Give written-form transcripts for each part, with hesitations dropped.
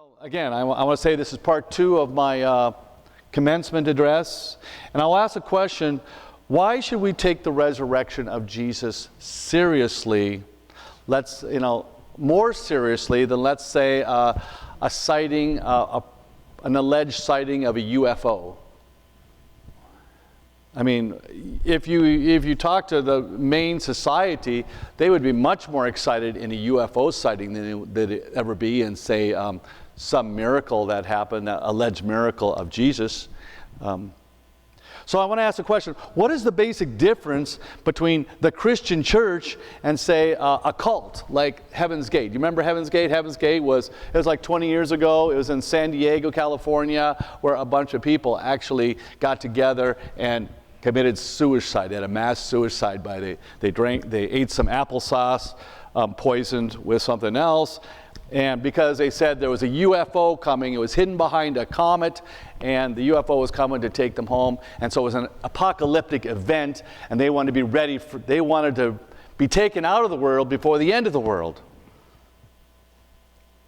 Well, again, I want to say this is part 2 of my commencement address, and I'll ask a question: why should we take the resurrection of Jesus seriously? More seriously than, let's say, a sighting, an alleged sighting of a UFO. I mean, if you talk to the main society, they would be much more excited in a UFO sighting than they'd ever be in, say, some miracle that happened, that alleged miracle of Jesus. So I want to ask a question: what is the basic difference between the Christian church and, say, a cult like Heaven's Gate? You remember Heaven's Gate? Heaven's Gate was like 20 years ago. It was in San Diego, California, where a bunch of people actually got together and committed suicide. They had a mass suicide they ate some applesauce poisoned with something else, and because they said there was a UFO coming, it was hidden behind a comet, and the UFO was coming to take them home, and so it was an apocalyptic event, and they wanted to be ready they wanted to be taken out of the world before the end of the world.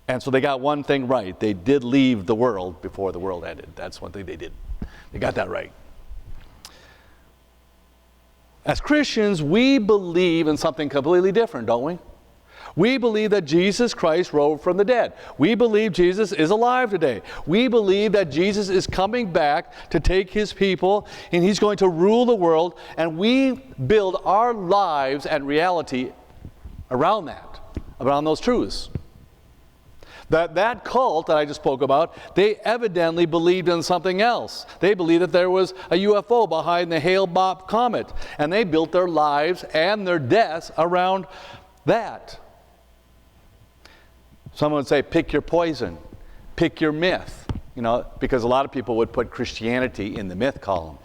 And so they got one thing right: they did leave the world before the world ended. That's one thing they did. They got that right. As Christians, we believe in something completely different, don't we? We believe that Jesus Christ rose from the dead. We believe Jesus is alive today. We believe that Jesus is coming back to take his people, and he's going to rule the world, and we build our lives and reality around that, around those truths. That cult that I just spoke about, they evidently believed in something else. They believed that there was a UFO behind the Hale-Bopp comet, and they built their lives and their deaths around that. Someone would say, pick your poison, pick your myth, because a lot of people would put Christianity in the myth column.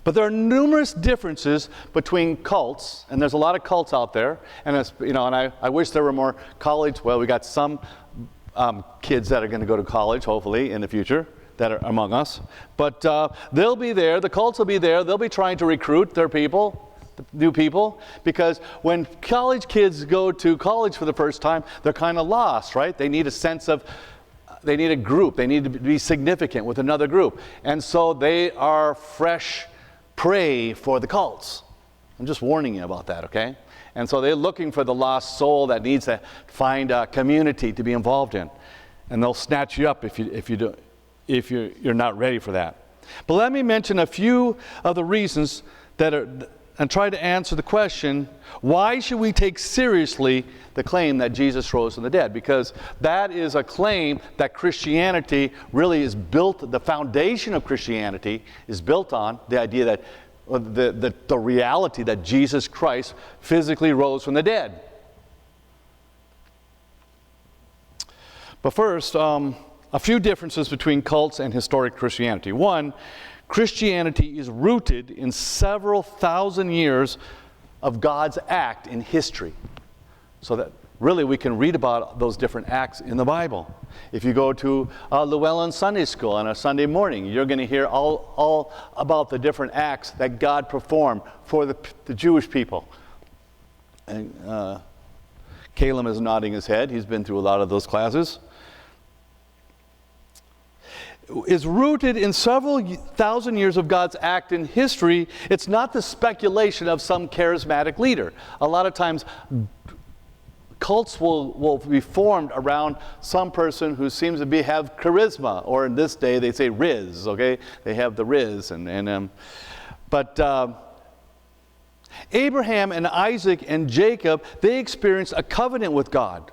But there are numerous differences between cults, and there's a lot of cults out there, and I wish there were more college. Well, we got some kids that are going to go to college, hopefully, in the future, that are among us. But they'll be there. The cults will be there. They'll be trying to recruit their people, new people, because when college kids go to college for the first time, they're kind of lost, right? They need a sense of, they need a group. They need to be significant with another group, and so they are fresh prey for the cults. I'm just warning you about that, okay? And so they're looking for the lost soul that needs to find a community to be involved in, and they'll snatch you up if you're not ready for that. But let me mention a few of the reasons and try to answer the question: why should we take seriously the claim that Jesus rose from the dead? Because that is a claim that Christianity really is built, the foundation of Christianity is built on the idea that the reality that Jesus Christ physically rose from the dead. But first, a few differences between cults and historic Christianity. One, Christianity is rooted in several thousand years of God's act in history, so that really we can read about those different acts in the Bible. If you go to Llewellyn Sunday School on a Sunday morning, you're going to hear all about the different acts that God performed for the Jewish people. And Caleb is nodding his head. He's been through a lot of those classes. Is rooted in several thousand years of God's act in history. It's not the speculation of some charismatic leader. A lot of times cults will be formed around some person who seems to have charisma, or in this day they say Riz, okay? They have the Riz. But Abraham and Isaac and Jacob, they experienced a covenant with God,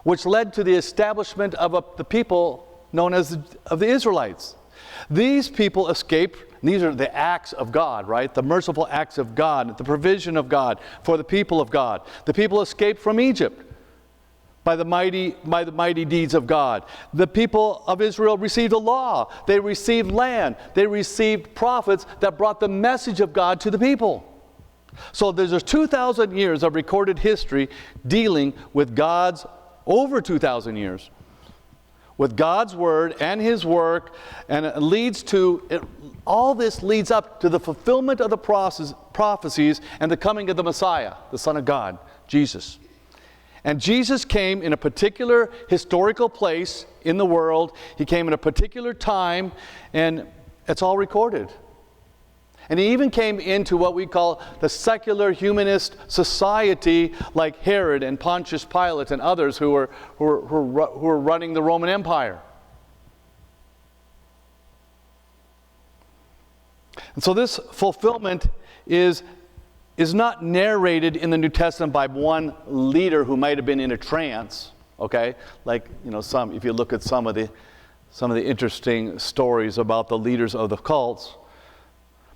which led to the establishment of the people known as of the Israelites. These people escaped. These are the acts of God, right? The merciful acts of God, the provision of God for the people of God. The people escaped from Egypt by the mighty deeds of God. The people of Israel received a law. They received land. They received prophets that brought the message of God to the people. So there's 2,000 years of recorded history dealing with God's, over 2,000 years, with God's word and his work, and all this leads up to the fulfillment of the prophecies and the coming of the Messiah, the Son of God, Jesus. And Jesus came in a particular historical place in the world. He came in a particular time, and it's all recorded. And he even came into what we call the secular humanist society, like Herod and Pontius Pilate and others who were running the Roman Empire. And so this fulfillment is not narrated in the New Testament by one leader who might have been in a trance, okay? Like, if you look at some of the interesting stories about the leaders of the cults.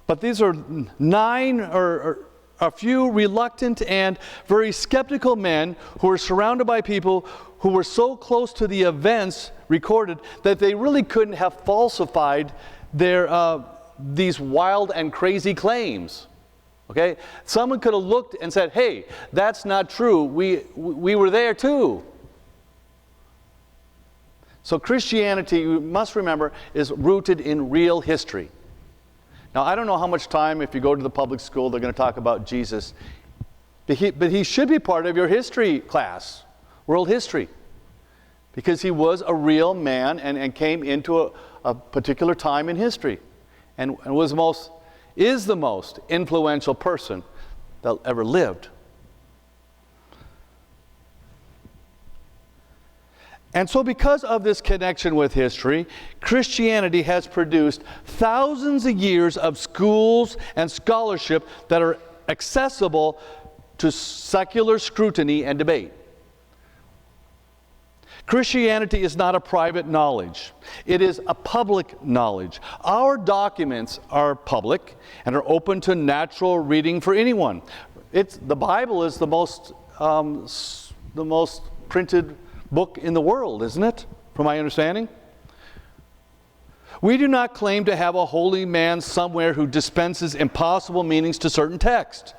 But these are 9 or a few reluctant and very skeptical men who were surrounded by people who were so close to the events recorded that they really couldn't have falsified these wild and crazy claims. Okay? Someone could have looked and said, hey, that's not true. We were there too. So Christianity, you must remember, is rooted in real history. Now, I don't know how much time, if you go to the public school, they're going to talk about Jesus. But he should be part of your history class, world history. Because he was a real man and came into a particular time in history. And is the most influential person that ever lived. And so because of this connection with history, Christianity has produced thousands of years of schools and scholarship that are accessible to secular scrutiny and debate. Christianity is not a private knowledge. It is a public knowledge. Our documents are public and are open to natural reading for anyone. The Bible is the most printed book in the world, isn't it? From my understanding. We do not claim to have a holy man somewhere who dispenses impossible meanings to certain texts.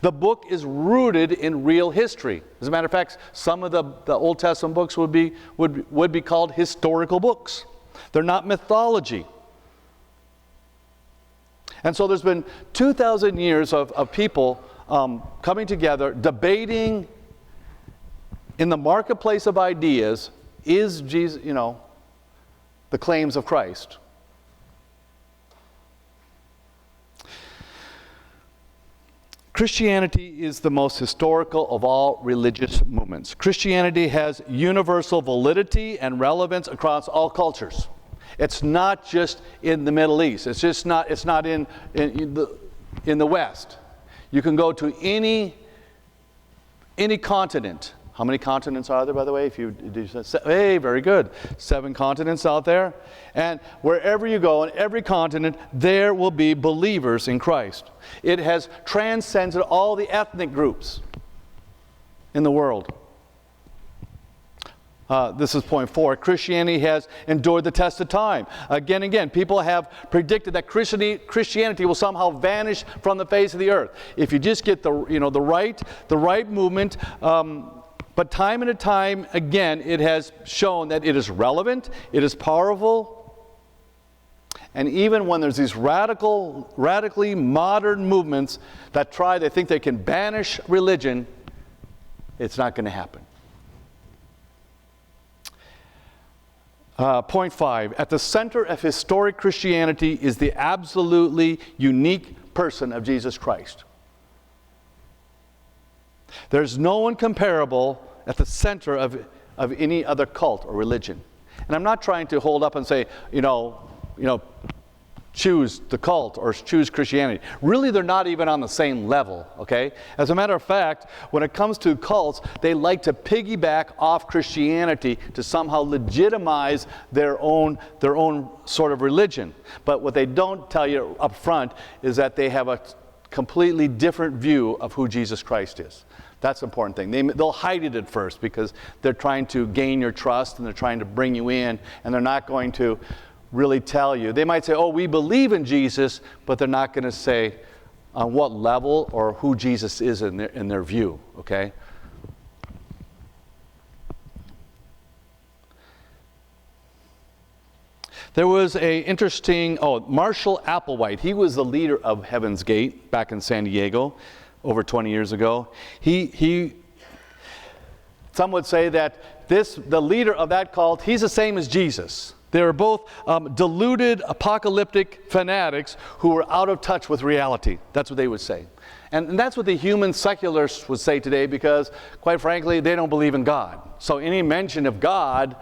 The book is rooted in real history. As a matter of fact, some of the Old Testament books would be called historical books. They're not mythology. And so there's been 2,000 years of people coming together, debating in the marketplace of ideas, is Jesus, the claims of Christ. Christianity is the most historical of all religious movements. Christianity has universal validity and relevance across all cultures. It's not just in the Middle East. It's not in the West. You can go to any continent. How many continents are there, by the way? Hey, very good. 7 continents out there. And wherever you go, on every continent, there will be believers in Christ. It has transcended all the ethnic groups in the world. This is point 4. Christianity has endured the test of time. Again, people have predicted that Christianity will somehow vanish from the face of the earth. If you just get the right movement. But time and time again, it has shown that it is relevant, it is powerful, and even when there's these radically modern movements that they think they can banish religion, it's not going to happen. Point 5, at the center of historic Christianity is the absolutely unique person of Jesus Christ. There's no one comparable at the center of any other cult or religion. And I'm not trying to hold up and say, choose the cult or choose Christianity. Really, they're not even on the same level, okay? As a matter of fact, when it comes to cults, they like to piggyback off Christianity to somehow legitimize their own sort of religion. But what they don't tell you up front is that they have a completely different view of who Jesus Christ is. That's the important thing. They'll hide it at first because they're trying to gain your trust and they're trying to bring you in, and they're not going to really tell you. They might say, oh, we believe in Jesus, but they're not going to say on what level or who Jesus is in their view, okay? There was a interesting, Marshall Applewhite. He was the leader of Heaven's Gate back in San Diego over 20 years ago. Some would say that the leader of that cult, he's the same as Jesus. They were both deluded, apocalyptic fanatics who were out of touch with reality. That's what they would say. And that's what the human secularists would say today, because, quite frankly, they don't believe in God. So any mention of God,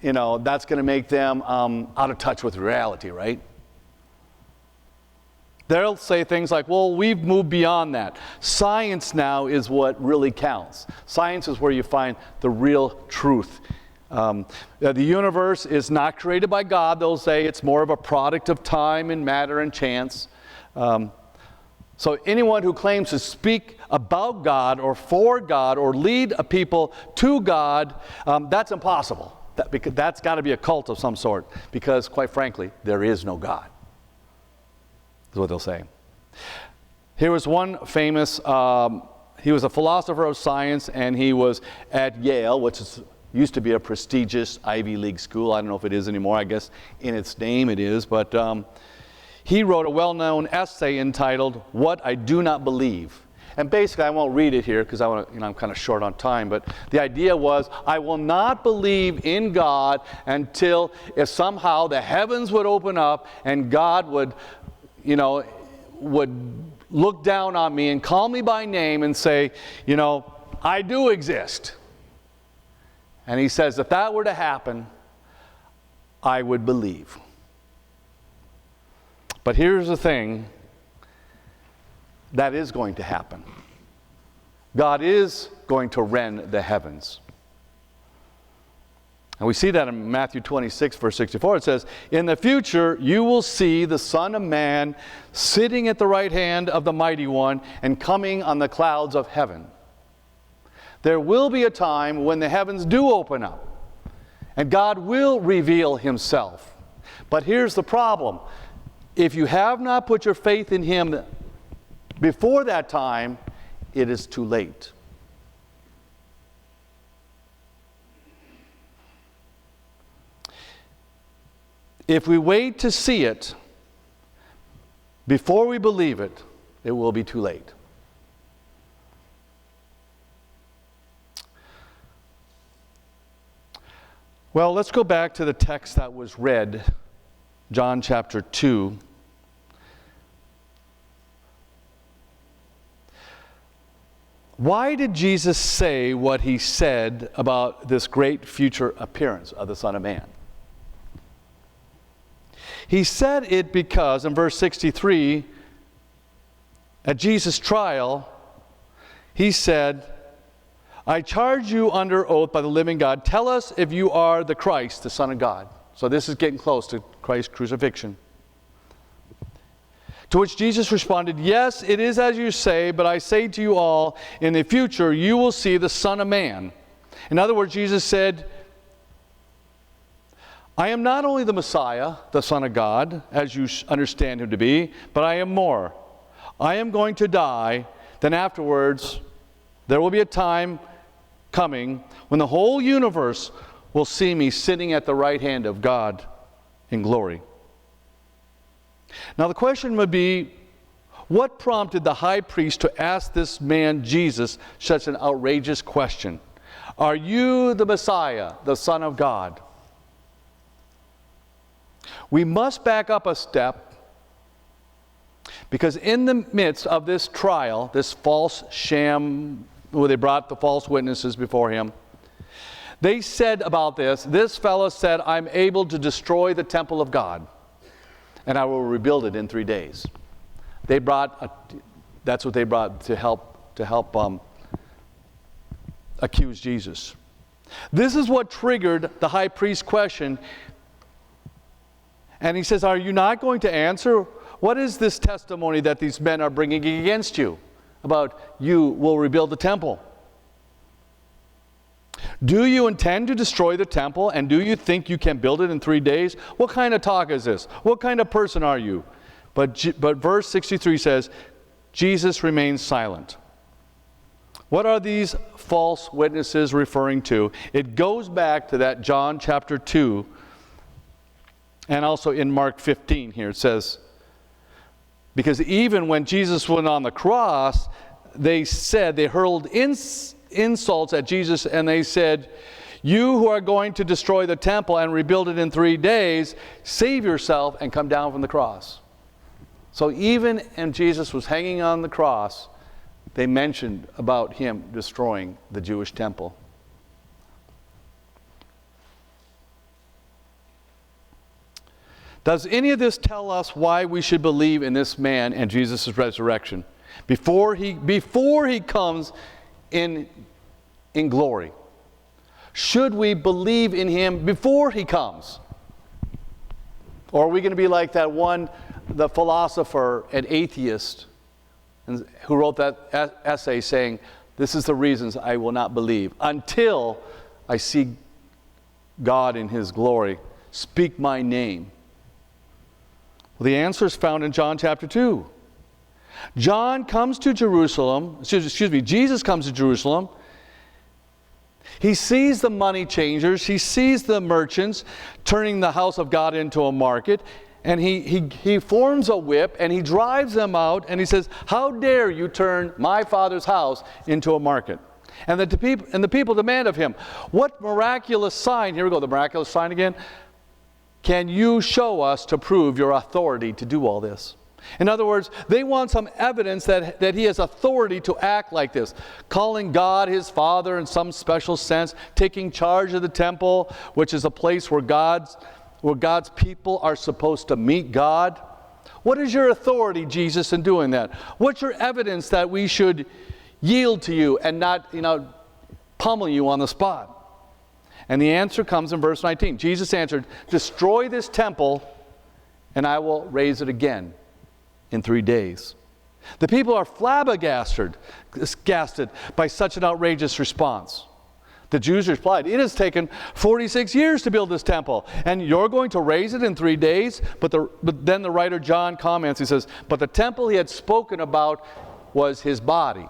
that's going to make them out of touch with reality, right? They'll say things like, well, we've moved beyond that. Science now is what really counts. Science is where you find the real truth. The universe is not created by God. They'll say it's more of a product of time and matter and chance. So anyone who claims to speak about God or for God or lead a people to God, that's impossible. That's got to be a cult of some sort, because, quite frankly, there is no God. That's what they'll say. Here was one famous, he was a philosopher of science, and he was at Yale, which used to be a prestigious Ivy League school. I don't know if it is anymore. I guess in its name it is. But he wrote a well-known essay entitled, "What I Do Not Believe." And basically, I won't read it here because I'm kind of short on time, but the idea was, I will not believe in God until if somehow the heavens would open up and God would look down on me and call me by name and say, I do exist. And he says, if that were to happen, I would believe. But here's the thing, that is going to happen. God is going to rend the heavens. And we see that in Matthew 26, verse 64. It says, in the future you will see the Son of Man sitting at the right hand of the Mighty One and coming on the clouds of heaven. There will be a time when the heavens do open up, and God will reveal himself. But here's the problem. If you have not put your faith in him before that time, it is too late. If we wait to see it before we believe it, it will be too late. Well, let's go back to the text that was read, John chapter 2. Why did Jesus say what he said about this great future appearance of the Son of Man? He said it because, in verse 63, at Jesus' trial, he said, I charge you under oath by the living God, tell us if you are the Christ, the Son of God. So this is getting close to Christ's crucifixion. To which Jesus responded, yes, it is as you say, but I say to you all, in the future you will see the Son of Man. In other words, Jesus said, I am not only the Messiah, the Son of God, as you understand him to be, but I am more. I am going to die, then afterwards there will be a time coming when the whole universe will see me sitting at the right hand of God in glory. Now the question would be, what prompted the high priest to ask this man Jesus such an outrageous question? Are you the Messiah, the Son of God? We must back up a step, because in the midst of this trial, this false sham, where they brought the false witnesses before him, they said about this fellow said, I'm able to destroy the temple of God, and I will rebuild it in 3 days. That's what they brought to help accuse Jesus. This is what triggered the high priest's question. And he says, are you not going to answer? What is this testimony that these men are bringing against you about you will rebuild the temple? Do you intend to destroy the temple, and do you think you can build it in 3 days? What kind of talk is this? What kind of person are you? But verse 63 says, Jesus remains silent. What are these false witnesses referring to? It goes back to that John chapter 2, and also in Mark 15 here. It says, because even when Jesus went on the cross, they said, they hurled insults at Jesus, and they said, "You who are going to destroy the temple and rebuild it in 3 days, save yourself and come down from the cross." So even when Jesus was hanging on the cross, they mentioned about him destroying the Jewish temple. Does any of this tell us why we should believe in this man and Jesus' resurrection before he comes in glory? Should we believe in him before he comes? Or are we going to be like that one, the philosopher and atheist who wrote that essay saying, "This is the reasons I will not believe until I see God in his glory speak my name"? Well, the answer is found in John chapter 2. Jesus comes to Jerusalem. He sees the money changers. He sees the merchants turning the house of God into a market. And he forms a whip and he drives them out and he says, "How dare you turn my Father's house into a market?" And the people demand of him, "What miraculous sign," here we go, the miraculous sign again, "can you show us to prove your authority to do all this?" In other words, they want some evidence that he has authority to act like this, calling God his Father in some special sense, taking charge of the temple, which is a place where God's people are supposed to meet God. What is your authority, Jesus, in doing that? What's your evidence that we should yield to you and not, pummel you on the spot? And the answer comes in verse 19. Jesus answered, "Destroy this temple, and I will raise it again in 3 days." The people are flabbergasted by such an outrageous response. The Jews replied, "It has taken 46 years to build this temple, and you're going to raise it in 3 days?" But then the writer John comments, he says, "But the temple he had spoken about was his body."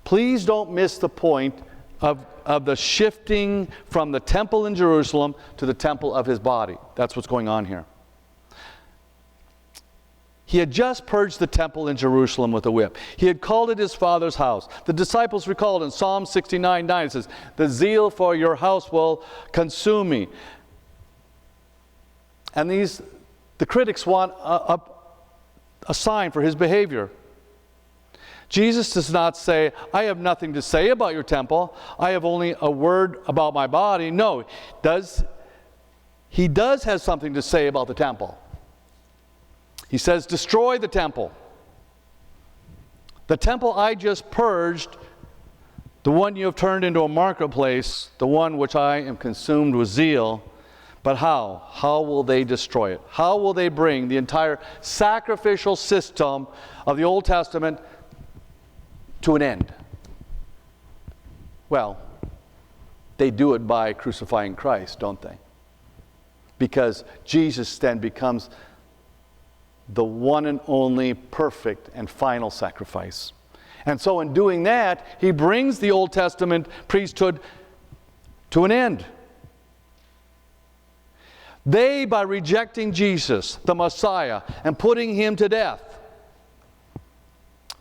Please don't miss the point of the shifting from the temple in Jerusalem to the temple of his body. That's what's going on here. He had just purged the temple in Jerusalem with a whip. He had called it his Father's house. The disciples recalled in Psalm 69:9, it says, "The zeal for your house will consume me." And the critics want a sign for his behavior. Jesus does not say, "I have nothing to say about your temple. I have only a word about my body." No, he does have something to say about the temple. He says, "Destroy the temple. The temple I just purged, the one you have turned into a marketplace, the one which I am consumed with zeal." But how? How will they destroy it? How will they bring the entire sacrificial system of the Old Testament to an end? Well, they do it by crucifying Christ, don't they? Because Jesus then becomes the one and only perfect and final sacrifice. And so in doing that, he brings the Old Testament priesthood to an end. They, by rejecting Jesus, the Messiah, and putting him to death.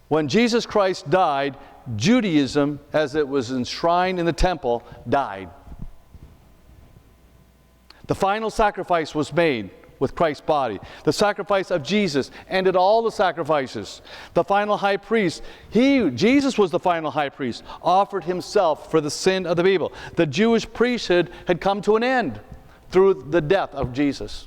When Jesus Christ died, Judaism, as it was enshrined in the temple, died. The final sacrifice was made with Christ's body. The sacrifice of Jesus ended all the sacrifices. The final high priest, Jesus was the final high priest, offered himself for the sin of the people. The Jewish priesthood had come to an end through the death of Jesus.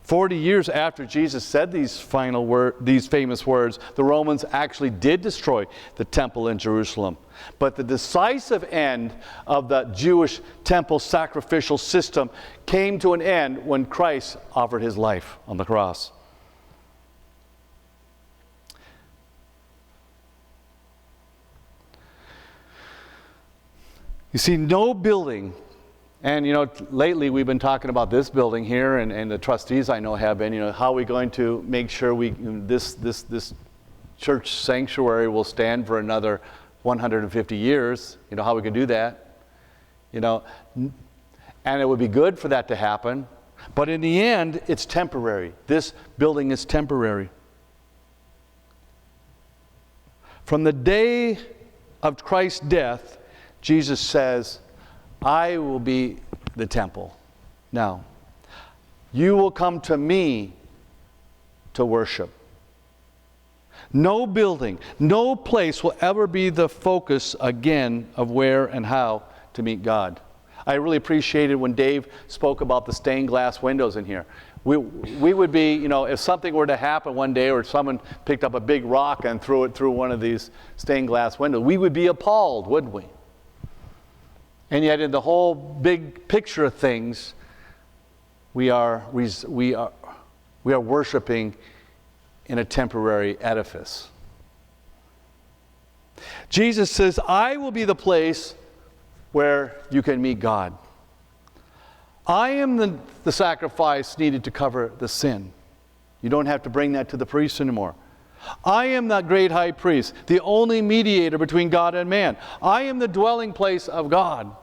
"40 years after Jesus said these famous words, the Romans actually did destroy the temple in Jerusalem. But the decisive end of the Jewish temple sacrificial system came to an end when Christ offered his life on the cross. You see, no building, and lately we've been talking about this building here, and the trustees I know have been, how are we going to make sure this church sanctuary will stand for another 150 years, how we can do that, and it would be good for that to happen. But in the end, it's temporary. This building is temporary. From the day of Christ's death, Jesus says, I will be the temple. Now, you will come to me to worship. No building, no place will ever be the focus again of where and how to meet God. I really appreciated when Dave spoke about the stained glass windows in here. We would be, if something were to happen one day or someone picked up a big rock and threw it through one of these stained glass windows, we would be appalled, wouldn't we? And yet in the whole big picture of things, we are worshiping in a temporary edifice. Jesus says, I will be the place where you can meet God. I am the sacrifice needed to cover the sin. You don't have to bring that to the priest anymore. I am that great high priest, the only mediator between God and man. I am the dwelling place of God.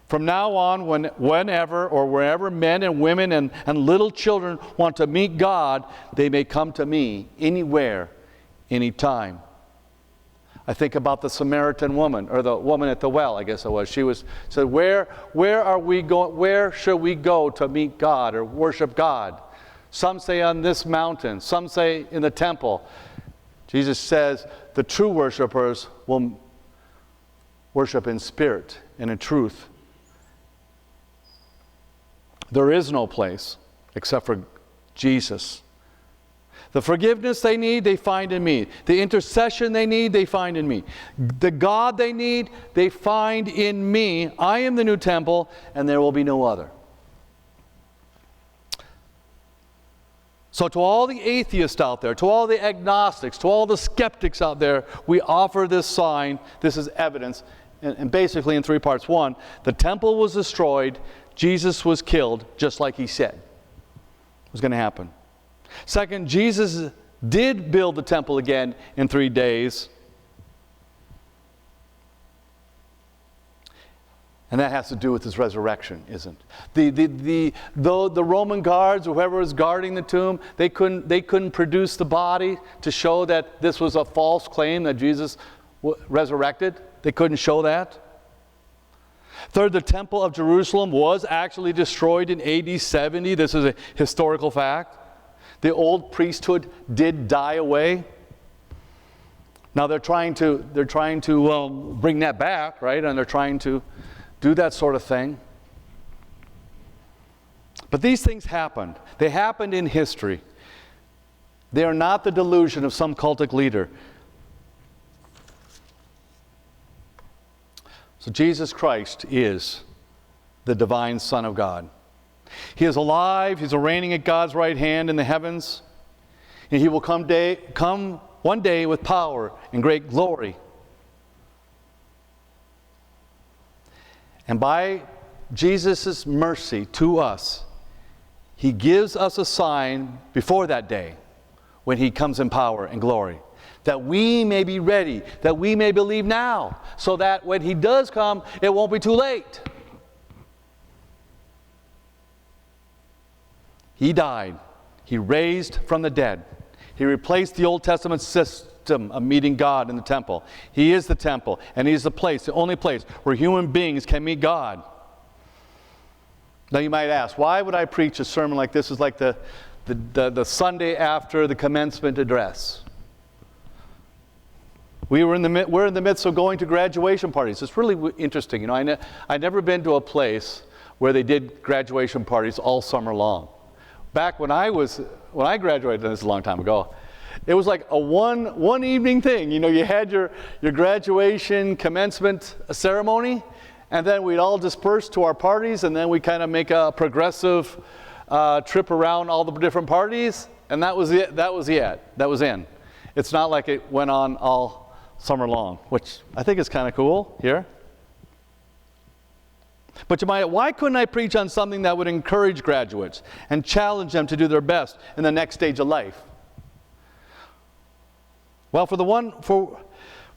From now on, whenever or wherever men and women and little children want to meet God, they may come to me anywhere, anytime. I think about the Samaritan woman, or the woman at the well, I guess it was. She said, where are we going? Where should we go to meet God or worship God? Some say on this mountain, some say in the temple. Jesus says the true worshipers will worship in spirit and in truth. There is no place except for Jesus. The forgiveness they need, they find in me. The intercession they need, they find in me. The God they need, they find in me. I am the new temple, and there will be no other. So to all the atheists out there, to all the agnostics, to all the skeptics out there, we offer this sign. This is evidence, and basically in three parts. One, the temple was destroyed. Jesus was killed, just like he said was going to happen. Second, Jesus did build the temple again in 3 days. And that has to do with his resurrection, isn't it? The Roman guards, or whoever was guarding the tomb, they couldn't produce the body to show that this was a false claim that Jesus resurrected. They couldn't show that. Third, the temple of Jerusalem was actually destroyed in AD 70. This is a historical fact. The old priesthood did die away. Now they're trying to bring that back, right? And they're trying to do that sort of thing. But these things happened. They happened in history. They are not the delusion of some cultic leader. So Jesus Christ is the divine Son of God. He is alive. He's reigning at God's right hand in the heavens. And he will come one day with power and great glory. And by Jesus' mercy to us, he gives us a sign before that day when he comes in power and glory, that we may be ready, that we may believe now, so that when he does come, it won't be too late. He died. He raised from the dead. He replaced the Old Testament system of meeting God in the temple. He is the temple, and he's the place, the only place where human beings can meet God. Now you might ask, why would I preach a sermon like this? It's like the Sunday after the commencement address. We're in the midst of going to graduation parties. It's really interesting. I'd never been to a place where they did graduation parties all summer long. Back when I graduated, this is a long time ago, it was like a one evening thing. You had your graduation commencement ceremony, and then we'd all disperse to our parties, and then we kind of make a progressive trip around all the different parties, and that was it. That was in. It's not like it went on all summer long, which I think is kind of cool here. But why couldn't I preach on something that would encourage graduates and challenge them to do their best in the next stage of life? Well, for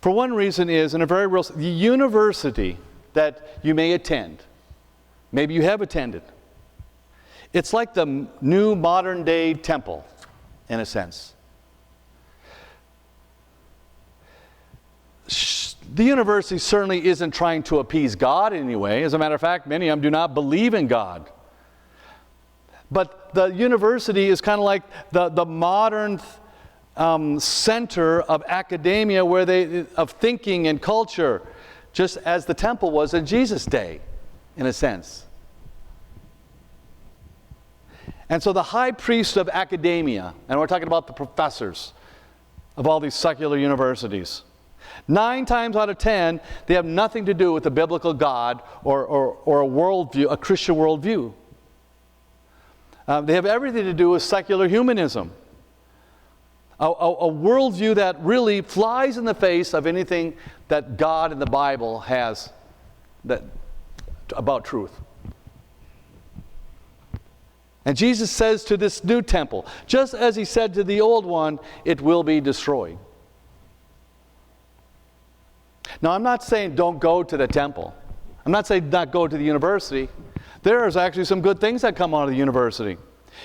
one reason is, in a very real, the university that you may attend, maybe you have attended, It's like the new modern day temple, in a sense. The university certainly isn't trying to appease God in any way. As a matter of fact, many of them do not believe in God. But the university is kind of like the modern center of academia, of thinking and culture, just as the temple was in Jesus' day, in a sense. And so the high priest of academia, and we're talking about the professors of all these secular universities, 9 times out of 10, they have nothing to do with the biblical God or a worldview, a Christian worldview. They have everything to do with secular humanism, a worldview that really flies in the face of anything that God in the Bible has about truth. And Jesus says to this new temple, just as he said to the old one, it will be destroyed. Now, I'm not saying don't go to the temple. I'm not saying not go to the university. There is actually some good things that come out of the university.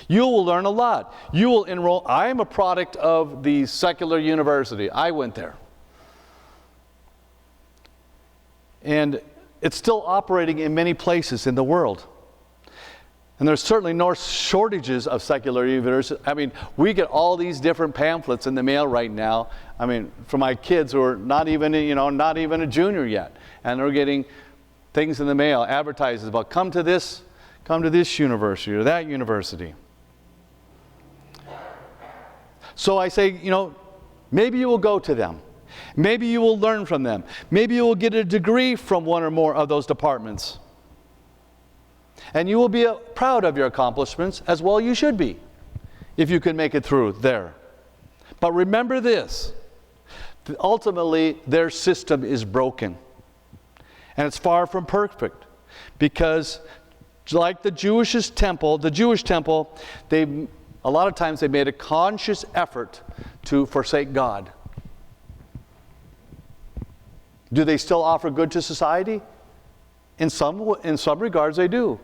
You will learn a lot. You will enroll. I am a product of the secular university. I went there. And it's still operating in many places in the world. And there's certainly no shortages of secular universities. I mean, we get all these different pamphlets in the mail right now. I mean, for my kids who are not even a junior yet, and they're getting things in the mail, advertises about come to this university or that university. So I say, maybe you will go to them. Maybe you will learn from them. Maybe you will get a degree from one or more of those departments. And you will be proud of your accomplishments, as well you should be, if you can make it through there. But remember this, ultimately their system is broken. And it's far from perfect, because like the Jewish temple, a lot of times they made a conscious effort to forsake God. Do they still offer good to society? In some regards they do.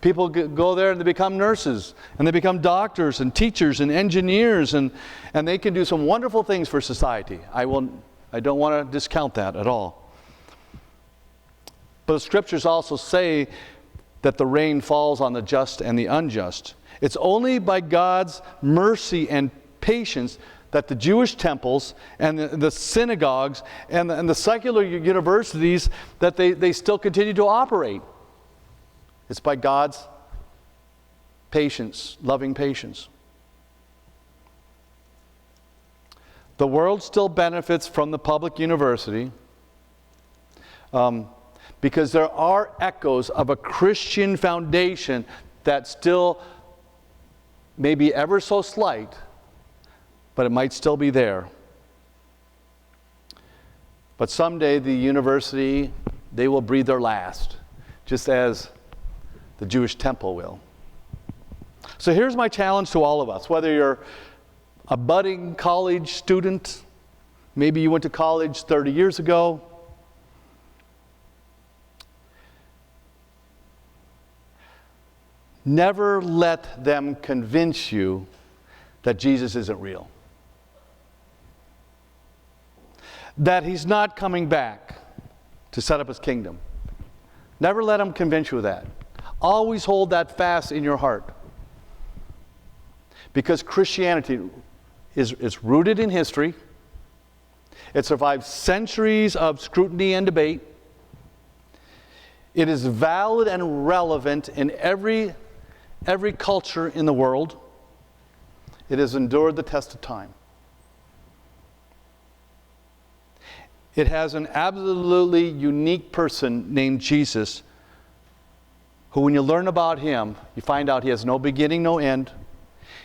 People go there and they become nurses, and they become doctors and teachers and engineers, and they can do some wonderful things for society. I don't want to discount that at all. But the scriptures also say that the rain falls on the just and the unjust. It's only by God's mercy and patience that the Jewish temples and the synagogues and the secular universities, that they still continue to operate. It's by God's patience, loving patience. The world still benefits from the public university because there are echoes of a Christian foundation that still may be ever so slight, but it might still be there. But someday the university, they will breathe their last, just as the Jewish temple will. So here's my challenge to all of us, whether you're a budding college student, maybe you went to college 30 years ago, never let them convince you that Jesus isn't real. That he's not coming back to set up his kingdom. Never let them convince you of that. Always hold that fast in your heart. Because Christianity is rooted in history. It survived centuries of scrutiny and debate. It is valid and relevant in every culture in the world. It has endured the test of time. It has an absolutely unique person named Jesus, who when you learn about him, you find out he has no beginning, no end.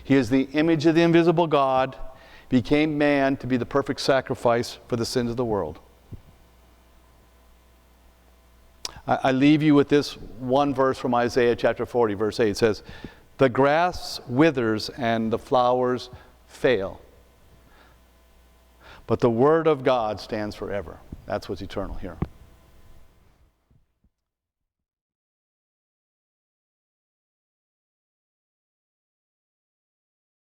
He is the image of the invisible God, became man to be the perfect sacrifice for the sins of the world. I leave you with this one verse from Isaiah chapter 40, verse 8. It says, "The grass withers and the flowers fail, but the word of God stands forever." That's what's eternal here.